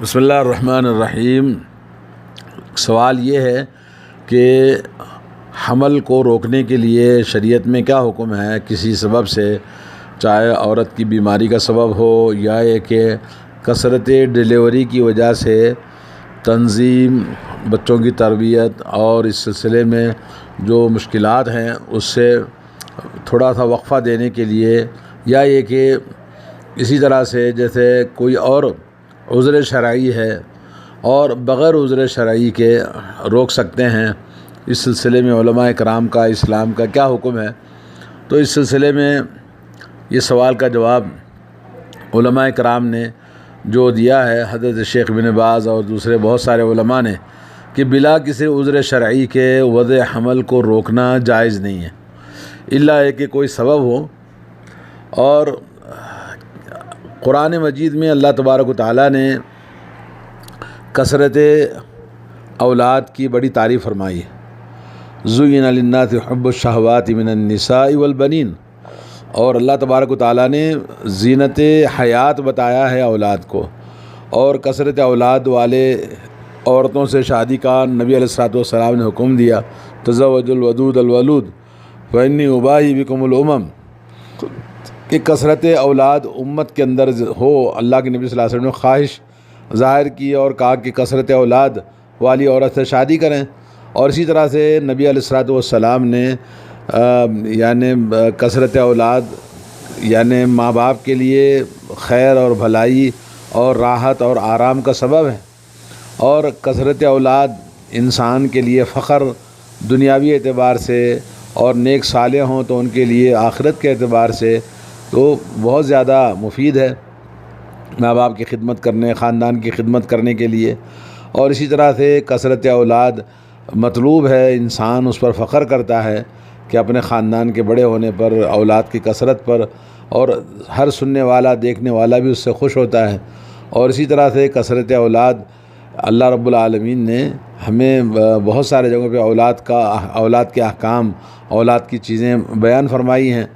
بسم اللہ الرحمن الرحیم۔ سوال یہ ہے کہ حمل کو روکنے کے لیے شریعت میں کیا حکم ہے کسی سبب سے، چاہے عورت کی بیماری کا سبب ہو یا یہ کہ کثرت ڈیلیوری کی وجہ سے تنظیم، بچوں کی تربیت اور اس سلسلے میں جو مشکلات ہیں اس سے تھوڑا سا وقفہ دینے کے لیے، یا یہ کہ اسی طرح سے جیسے کوئی اور عذر شرعی ہے اور بغیر عذر شرعی کے روک سکتے ہیں، اس سلسلے میں علماء کرام کا، اسلام کا کیا حکم ہے؟ تو اس سلسلے میں یہ سوال کا جواب علماء کرام نے جو دیا ہے، حضرت شیخ بن باز اور دوسرے بہت سارے علماء نے، کہ بلا کسی عذر شرعی کے وضع حمل کو روکنا جائز نہیں ہے، الا ہے کہ کوئی سبب ہو۔ اور قرآن مجید میں اللہ تبارک و تعالیٰ نے کثرت اولاد کی بڑی تعریف فرمائی ہے۔ زُیِّنَ لِلنَّاسِ حُبُّ الشَّهَوَاتِ مِنَ النِّسَاءِ وَالْبَنِينَ، اور اللہ تبارک و تعالیٰ نے زینت حیات بتایا ہے اولاد کو، اور کثرت اولاد والے عورتوں سے شادی کا نبی علیہ الصلوۃ والسلام نے حکم دیا، تزوجوا الودود الولود فإنی أباہی بکم الامم، کہ کثرت اولاد امت کے اندر ہو۔ اللہ کے نبی صلی اللہ علیہ وسلم نے خواہش ظاہر کی اور کہا کہ کثرت اولاد والی عورت سے شادی کریں، اور اسی طرح سے نبی علیہ الصلوۃ والسلام نے یعنی کثرت اولاد یعنی ماں باپ کے لیے خیر اور بھلائی اور راحت اور آرام کا سبب ہے، اور کثرت اولاد انسان کے لیے فخر دنیاوی اعتبار سے، اور نیک صالح ہوں تو ان کے لیے آخرت کے اعتبار سے تو بہت زیادہ مفید ہے، ماں باپ کی خدمت کرنے، خاندان کی خدمت کرنے کے لیے۔ اور اسی طرح سے کثرت اولاد مطلوب ہے، انسان اس پر فخر کرتا ہے کہ اپنے خاندان کے بڑے ہونے پر، اولاد کی کثرت پر، اور ہر سننے والا دیکھنے والا بھی اس سے خوش ہوتا ہے۔ اور اسی طرح سے کثرت اولاد اللہ رب العالمین نے ہمیں بہت سارے جگہوں پہ اولاد کے احکام، اولاد کی چیزیں بیان فرمائی ہیں۔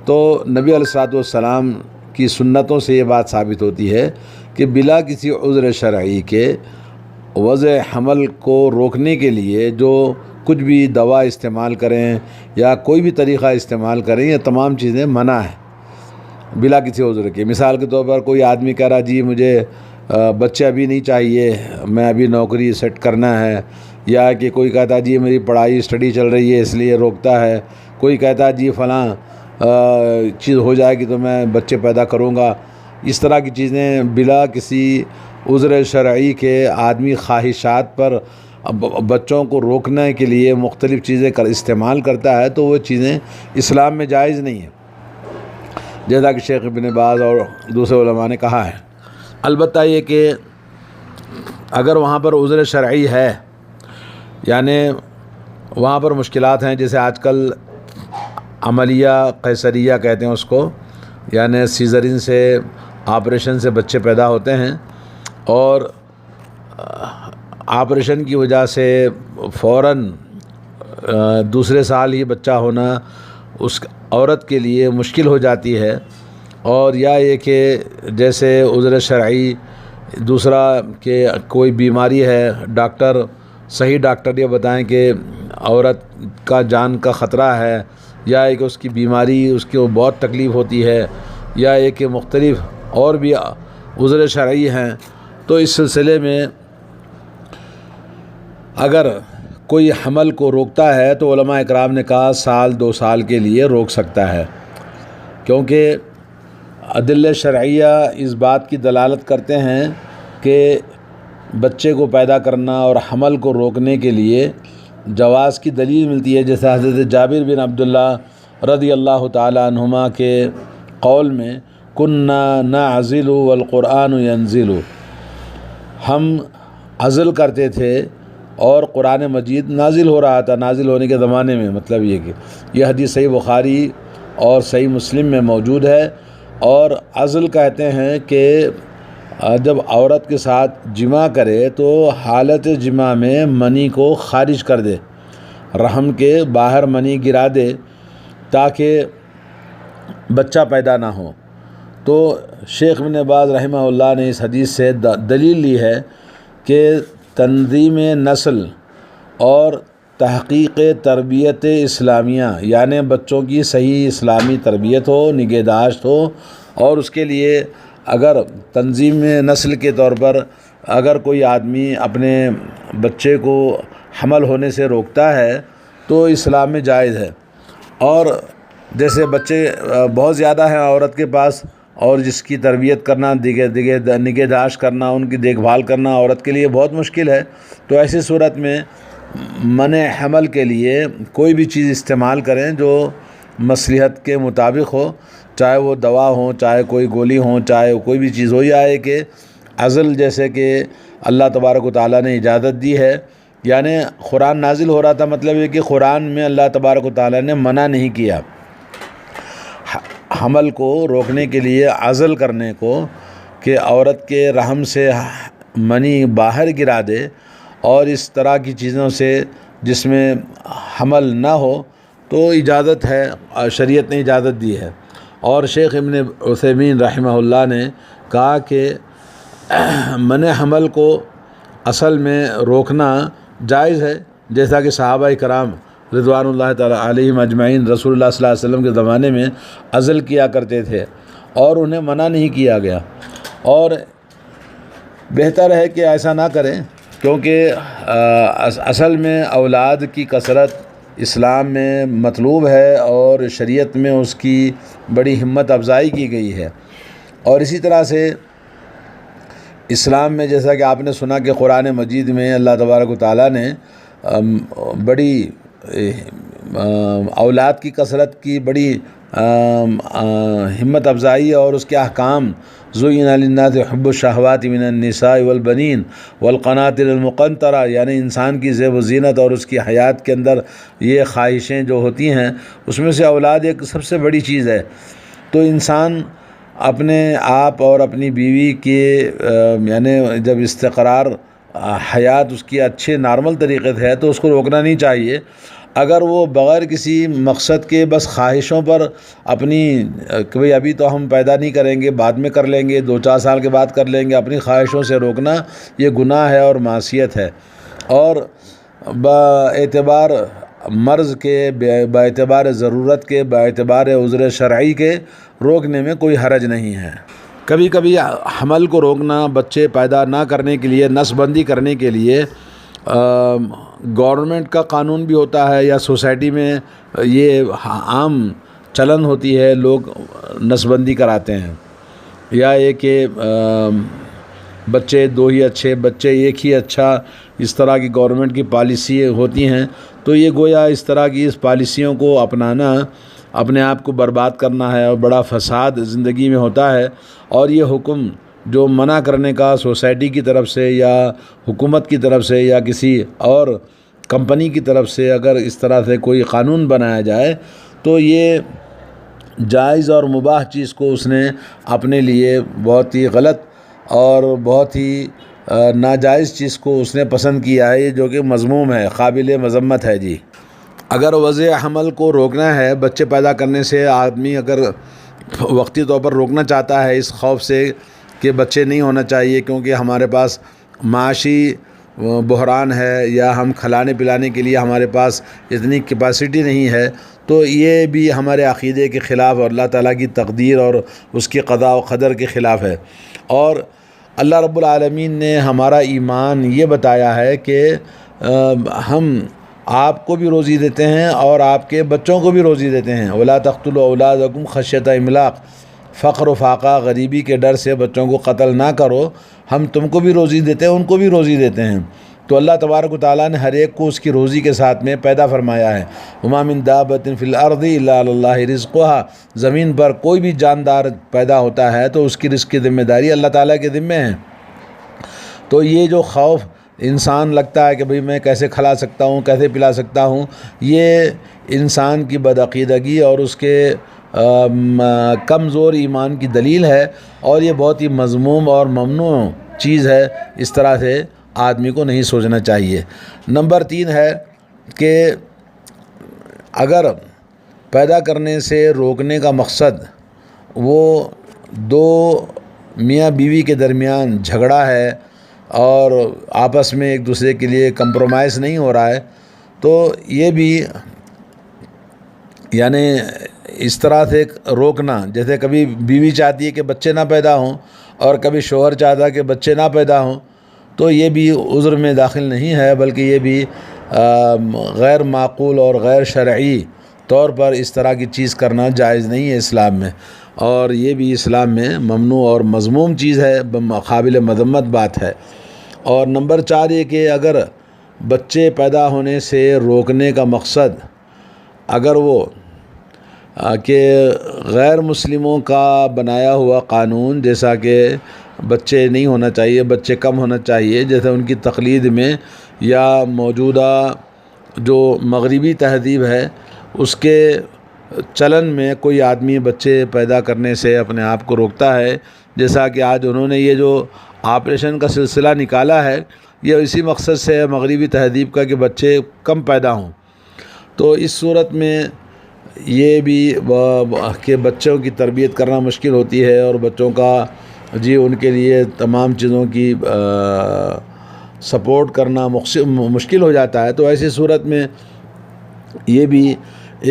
تو نبی علیہ الصلوۃ والسلام کی سنتوں سے یہ بات ثابت ہوتی ہے کہ بلا کسی عذر شرعی کے وضع حمل کو روکنے کے لیے جو کچھ بھی دوا استعمال کریں یا کوئی بھی طریقہ استعمال کریں، یہ تمام چیزیں منع ہیں بلا کسی عذر کے۔ مثال کے طور پر کوئی آدمی کہہ رہا جی مجھے بچے ابھی نہیں چاہیے، میں ابھی نوکری سیٹ کرنا ہے، یا کہ کوئی کہتا جی میری پڑھائی اسٹڈی چل رہی ہے اس لیے روکتا ہے، کوئی کہتا جی فلاں چیز ہو جائے گی تو میں بچے پیدا کروں گا۔ اس طرح کی چیزیں بلا کسی عذر شرعی کے آدمی خواہشات پر بچوں کو روکنے کے لیے مختلف چیزیں استعمال کرتا ہے، تو وہ چیزیں اسلام میں جائز نہیں ہیں، جیسا کہ شیخ ابن باز اور دوسرے علماء نے کہا ہے۔ البتہ یہ کہ اگر وہاں پر عذر شرعی ہے، یعنی وہاں پر مشکلات ہیں، جیسے آج کل عملیہ قیصریہ کہتے ہیں اس کو، یعنی سیزرین سے، آپریشن سے بچے پیدا ہوتے ہیں، اور آپریشن کی وجہ سے فوراً دوسرے سال ہی بچہ ہونا اس عورت کے لیے مشکل ہو جاتی ہے۔ اور یا یہ کہ جیسے عذر شرعی دوسرا کہ کوئی بیماری ہے، صحیح ڈاکٹر یہ بتائیں کہ عورت کا جان کا خطرہ ہے، یا ایک اس کی بیماری اس کو بہت تکلیف ہوتی ہے، یا ایک کہ مختلف اور بھی عذر شرعی ہیں، تو اس سلسلے میں اگر کوئی حمل کو روکتا ہے تو علماء اکرام نے کہا 1-2 سال کے لیے روک سکتا ہے، کیونکہ ادلہ شرعیہ اس بات کی دلالت کرتے ہیں کہ بچے کو پیدا کرنا اور حمل کو روکنے کے لیے جواز کی دلیل ملتی ہے، جیسے حضرت جابر بن عبداللہ رضی اللہ تعالیٰ عنہما کے قول میں کُنَّا نَعْزِلُ وَالْقُرْآنُ يَنزِلُ، ہم عزل کرتے تھے اور قرآن مجید نازل ہو رہا تھا، نازل ہونے کے زمانے میں، مطلب یہ کہ یہ حدیث صحیح بخاری اور صحیح مسلم میں موجود ہے۔ اور عزل کہتے ہیں کہ جب عورت کے ساتھ جماع کرے تو حالت جماع میں منی کو خارج کر دے، رحم کے باہر منی گرا دے تاکہ بچہ پیدا نہ ہو۔ تو شیخ ابن باز رحمہ اللہ نے اس حدیث سے دلیل لی ہے کہ تنظیم نسل اور تحقیق تربیت اسلامیہ، یعنی بچوں کی صحیح اسلامی تربیت ہو، نگہداشت ہو، اور اس کے لیے اگر تنظیم نسل کے طور پر اگر کوئی آدمی اپنے بچے کو حمل ہونے سے روکتا ہے تو اسلام میں جائز ہے۔ اور جیسے بچے بہت زیادہ ہیں عورت کے پاس، اور جس کی تربیت کرنا، نگہداشت کرنا، ان کی دیکھ بھال کرنا عورت کے لیے بہت مشکل ہے، تو ایسی صورت میں منع حمل کے لیے کوئی بھی چیز استعمال کریں جو مصلحت کے مطابق ہو، چاہے وہ دوا ہو، چاہے کوئی گولی ہو، چاہے کوئی بھی چیز ہو، یا ہے کہ عزل جیسے کہ اللہ تبارک و تعالیٰ نے اجازت دی ہے، یعنی قرآن نازل ہو رہا تھا، مطلب یہ کہ قرآن میں اللہ تبارک و تعالیٰ نے منع نہیں کیا حمل کو روکنے کے لیے، عزل کرنے کو، کہ عورت کے رحم سے منی باہر گرا دے، اور اس طرح کی چیزوں سے جس میں حمل نہ ہو، تو اجازت ہے، شریعت نے اجازت دی ہے۔ اور شیخ ابن عثیمین رحمہ اللہ نے کہا کہ منع حمل کو اصل میں روکنا جائز ہے، جیسا کہ صحابہ کرام رضوان اللہ تعالیٰ علیہم اجمعین رسول اللہ صلی اللہ علیہ وسلم کے زمانے میں عزل کیا کرتے تھے اور انہیں منع نہیں کیا گیا، اور بہتر ہے کہ ایسا نہ کریں، کیونکہ اصل میں اولاد کی کثرت اسلام میں مطلوب ہے اور شریعت میں اس کی بڑی ہمت افزائی کی گئی ہے۔ اور اسی طرح سے اسلام میں جیسا کہ آپ نے سنا کہ قرآن مجید میں اللہ تبارک و تعالیٰ نے بڑی اولاد کی کثرت کی بڑی ہمت افزائی اور اس کے احکام، زُیِّنَ لِلنَّاسِ حُبُّ الشَّهَوَاتِ مِنَ النِّسَاءِ وَالْبَنِينَ وَالْقَنَاطِرِ الْمُقَنطَرَةِ، یعنی انسان کی زیب و زینت اور اس کی حیات کے اندر یہ خواہشیں جو ہوتی ہیں، اس میں سے اولاد ایک سب سے بڑی چیز ہے۔ تو انسان اپنے آپ اور اپنی بیوی کے یعنی جب استقرار حیات اس کی اچھے نارمل طریقے سے ہے تو اس کو روکنا نہیں چاہیے۔ اگر وہ بغیر کسی مقصد کے بس خواہشوں پر اپنی کہ بھئی ابھی تو ہم پیدا نہیں کریں گے، بعد میں کر لیں گے، 2-4 سال کے بعد کر لیں گے، اپنی خواہشوں سے روکنا یہ گناہ ہے اور معصیت ہے، اور باعتبار مرض کے، باعتبار ضرورت کے، باعتبار عذر شرعی کے روکنے میں کوئی حرج نہیں ہے۔ کبھی کبھی حمل کو روکنا، بچے پیدا نہ کرنے کے لیے، نسل بندی کرنے کے لیے گورنمنٹ کا قانون بھی ہوتا ہے، یا سوسائٹی میں یہ عام چلن ہوتی ہے، لوگ نسل بندی کراتے ہیں، یا یہ کہ بچے 2 ہی اچھے، بچے 1 ہی اچھا، اس طرح کی گورنمنٹ کی پالیسی ہوتی ہیں۔ تو یہ گویا اس طرح کی اس پالیسیوں کو اپنانا اپنے آپ کو برباد کرنا ہے، اور بڑا فساد زندگی میں ہوتا ہے۔ اور یہ حکم جو منع کرنے کا سوسائٹی کی طرف سے، یا حکومت کی طرف سے، یا کسی اور کمپنی کی طرف سے اگر اس طرح سے کوئی قانون بنایا جائے تو یہ جائز اور مباح چیز کو اس نے اپنے لیے بہت ہی غلط اور بہت ہی ناجائز چیز کو اس نے پسند کیا ہے، جو کہ مذموم ہے، قابل مذمت ہے جی۔ اگر وضع حمل کو روکنا ہے، بچے پیدا کرنے سے آدمی اگر وقتی طور پر روکنا چاہتا ہے اس خوف سے کہ بچے نہیں ہونا چاہیے کیونکہ ہمارے پاس معاشی بحران ہے، یا ہم کھلانے پلانے کے لیے ہمارے پاس اتنی کیپیسٹی نہیں ہے، تو یہ بھی ہمارے عقیدے کے خلاف اور اللہ تعالیٰ کی تقدیر اور اس کی قضاء و قدر کے خلاف ہے۔ اور اللہ رب العالمین نے ہمارا ایمان یہ بتایا ہے کہ ہم آپ کو بھی روزی دیتے ہیں اور آپ کے بچوں کو بھی روزی دیتے ہیں۔ وَلَا تَقْتُلُوا أَوْلَادَكُمْ خَشْيَةَ إِمْلَاقٍ، فقر و فاقہ غریبی کے ڈر سے بچوں کو قتل نہ کرو، ہم تم کو بھی روزی دیتے ہیں، ان کو بھی روزی دیتے ہیں۔ تو اللہ تبارک و تعالیٰ نے ہر ایک کو اس کی روزی کے ساتھ میں پیدا فرمایا ہے۔ وَمَا مِن دَابَّةٍ فِي الْأَرْضِ إِلَّا عَلَى اللَّهِ رِزْقُهَا، زمین پر کوئی بھی جاندار پیدا ہوتا ہے تو اس کی رزق کی ذمہ داری اللہ تعالیٰ کے ذمے ہے۔ تو یہ جو خوف انسان لگتا ہے کہ بھئی میں کیسے کھلا سکتا ہوں، کیسے پلا سکتا ہوں، یہ انسان کی بدعقیدگی اور اس کے کمزور ایمان کی دلیل ہے، اور یہ بہت ہی مذموم اور ممنوع چیز ہے۔ اس طرح سے آدمی کو نہیں سوچنا چاہیے۔ نمبر 3 ہے کہ اگر پیدا کرنے سے روکنے کا مقصد وہ دو میاں بیوی کے درمیان جھگڑا ہے اور آپس میں ایک دوسرے کے لیے کمپرومائز نہیں ہو رہا ہے، تو یہ بھی یعنی اس طرح سے روکنا، جیسے کبھی بیوی چاہتی ہے کہ بچے نہ پیدا ہوں اور کبھی شوہر چاہتا ہے کہ بچے نہ پیدا ہوں، تو یہ بھی عذر میں داخل نہیں ہے، بلکہ یہ بھی غیر معقول اور غیر شرعی طور پر اس طرح کی چیز کرنا جائز نہیں ہے اسلام میں، اور یہ بھی اسلام میں ممنوع اور مذموم چیز ہے، قابل مذمت بات ہے۔ اور نمبر 4 یہ کہ اگر بچے پیدا ہونے سے روکنے کا مقصد اگر وہ کہ غیر مسلموں کا بنایا ہوا قانون، جیسا کہ بچے نہیں ہونا چاہیے، بچے کم ہونا چاہیے، جیسے ان کی تقلید میں یا موجودہ جو مغربی تہذیب ہے اس کے چلن میں کوئی آدمی بچے پیدا کرنے سے اپنے آپ کو روکتا ہے، جیسا کہ آج انہوں نے یہ جو آپریشن کا سلسلہ نکالا ہے یہ اسی مقصد سے ہے مغربی تہذیب کا کہ بچے کم پیدا ہوں، تو اس صورت میں یہ بھی کہ بچوں کی تربیت کرنا مشکل ہوتی ہے اور بچوں کا ان کے لیے تمام چیزوں کی سپورٹ کرنا مشکل ہو جاتا ہے، تو ایسی صورت میں یہ بھی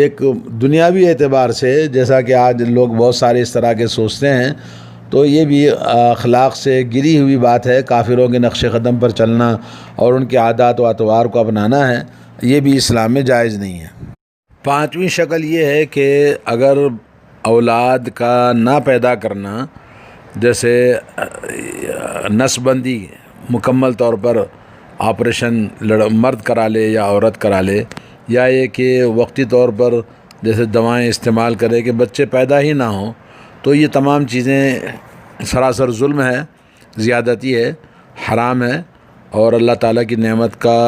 ایک دنیاوی اعتبار سے، جیسا کہ آج لوگ بہت سارے اس طرح کے سوچتے ہیں، تو یہ بھی اخلاق سے گری ہوئی بات ہے، کافروں کے نقش قدم پر چلنا اور ان کے عادات و اطوار کو اپنانا ہے، یہ بھی اسلام میں جائز نہیں ہے۔ 5ویں شکل یہ ہے کہ اگر اولاد کا نہ پیدا کرنا، جیسے نسل بندی مکمل طور پر آپریشن مرد کرا لے یا عورت کرا لے، یا یہ کہ وقتی طور پر جیسے دوائیں استعمال کرے کہ بچے پیدا ہی نہ ہوں، تو یہ تمام چیزیں سراسر ظلم ہے، زیادتی ہے، حرام ہے، اور اللہ تعالیٰ کی نعمت کا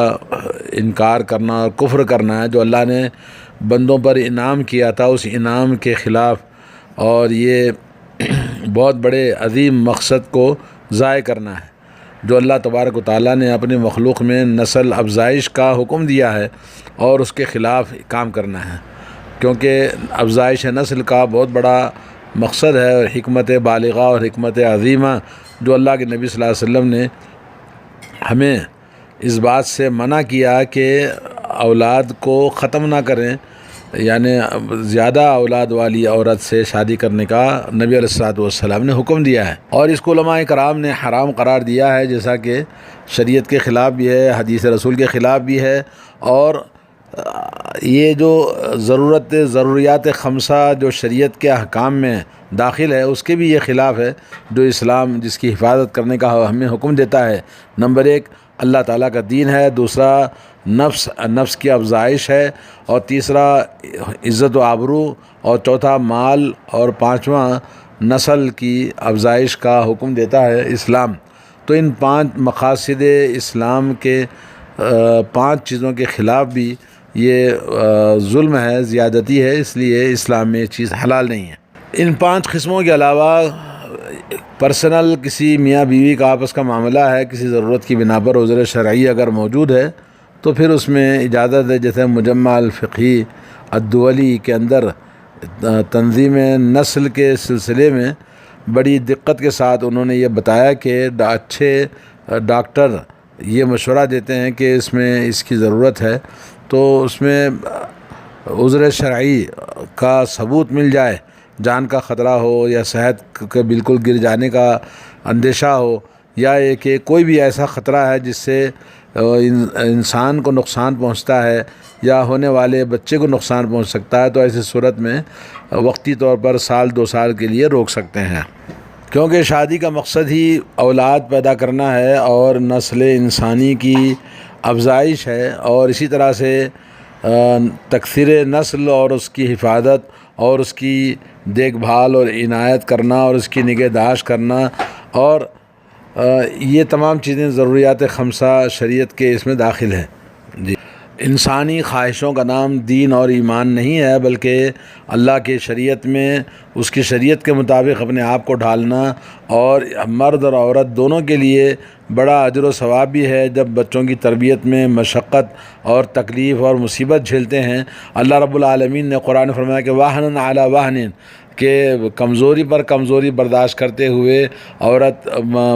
انکار کرنا اور کفر کرنا ہے، جو اللہ نے بندوں پر انعام کیا تھا اس انعام کے خلاف، اور یہ بہت بڑے عظیم مقصد کو ضائع کرنا ہے جو اللہ تبارک و تعالیٰ نے اپنی مخلوق میں نسل افزائش کا حکم دیا ہے، اور اس کے خلاف کام کرنا ہے، کیونکہ افزائش نسل کا بہت بڑا مقصد ہے اور حکمت بالغہ اور حکمت عظیمہ جو اللہ کے نبی صلی اللہ علیہ وسلم نے ہمیں اس بات سے منع کیا کہ اولاد کو ختم نہ کریں، یعنی زیادہ اولاد والی عورت سے شادی کرنے کا نبی علیہ الصلوۃ والسلام نے حکم دیا ہے، اور اس کو علماء کرام نے حرام قرار دیا ہے، جیسا کہ شریعت کے خلاف بھی ہے، حدیث رسول کے خلاف بھی ہے، اور یہ جو ضروریات 5 جو شریعت کے احکام میں داخل ہے اس کے بھی یہ خلاف ہے، جو اسلام جس کی حفاظت کرنے کا ہمیں حکم دیتا ہے۔ نمبر 1 اللہ تعالیٰ کا دین ہے، دوسرا نفس کی افزائش ہے، اور تیسرا عزت و آبرو، اور چوتھا مال، اور 5واں نسل کی افزائش کا حکم دیتا ہے اسلام۔ تو ان 5 مقاصد اسلام کے 5 چیزوں کے خلاف بھی یہ ظلم ہے، زیادتی ہے، اس لیے اسلام میں یہ چیز حلال نہیں ہے۔ ان 5 قسموں کے علاوہ پرسنل کسی میاں بیوی کا آپس کا معاملہ ہے، کسی ضرورت کی بنا پر عذر شرعی اگر موجود ہے تو پھر اس میں اجازت ہے، جیسے مجمع الفقہی الدولی کے اندر تنظیم نسل کے سلسلے میں بڑی دقت کے ساتھ انہوں نے یہ بتایا کہ اچھے ڈاکٹر یہ مشورہ دیتے ہیں کہ اس میں اس کی ضرورت ہے، تو اس میں عذر شرعی کا ثبوت مل جائے، جان کا خطرہ ہو یا صحت کے بالکل گر جانے کا اندیشہ ہو، یا یہ کہ کوئی بھی ایسا خطرہ ہے جس سے انسان کو نقصان پہنچتا ہے یا ہونے والے بچے کو نقصان پہنچ سکتا ہے، تو ایسی صورت میں وقتی طور پر 1-2 سال کے لیے روک سکتے ہیں، کیونکہ شادی کا مقصد ہی اولاد پیدا کرنا ہے اور نسل انسانی کی افزائش ہے، اور اسی طرح سے تکثیر نسل اور اس کی حفاظت اور اس کی دیکھ بھال اور عنایت کرنا اور اس کی نگہداشت کرنا، اور یہ تمام چیزیں ضروریات 5 شریعت کے اس میں داخل ہیں۔ جی، انسانی خواہشوں کا نام دین اور ایمان نہیں ہے، بلکہ اللہ کے شریعت میں اس کی شریعت کے مطابق اپنے آپ کو ڈھالنا، اور مرد اور عورت دونوں کے لیے بڑا اجر و ثواب بھی ہے جب بچوں کی تربیت میں مشقت اور تکلیف اور مصیبت جھیلتے ہیں۔ اللہ رب العالمین نے قرآن فرمایا کہ واہن علی واہن، کہ کمزوری پر کمزوری برداشت کرتے ہوئے عورت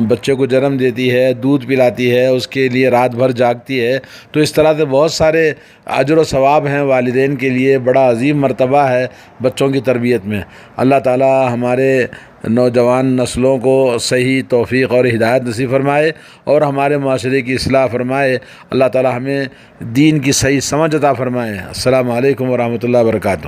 بچے کو جنم دیتی ہے، دودھ پلاتی ہے، اس کے لیے رات بھر جاگتی ہے، تو اس طرح سے بہت سارے اجر و ثواب ہیں والدین کے لیے، بڑا عظیم مرتبہ ہے بچوں کی تربیت میں۔ اللہ تعالی ہمارے نوجوان نسلوں کو صحیح توفیق اور ہدایت نصیب فرمائے اور ہمارے معاشرے کی اصلاح فرمائے۔ اللہ تعالی ہمیں دین کی صحیح سمجھ عطا فرمائے۔ السلام علیکم ورحمۃ اللہ وبرکاتہ۔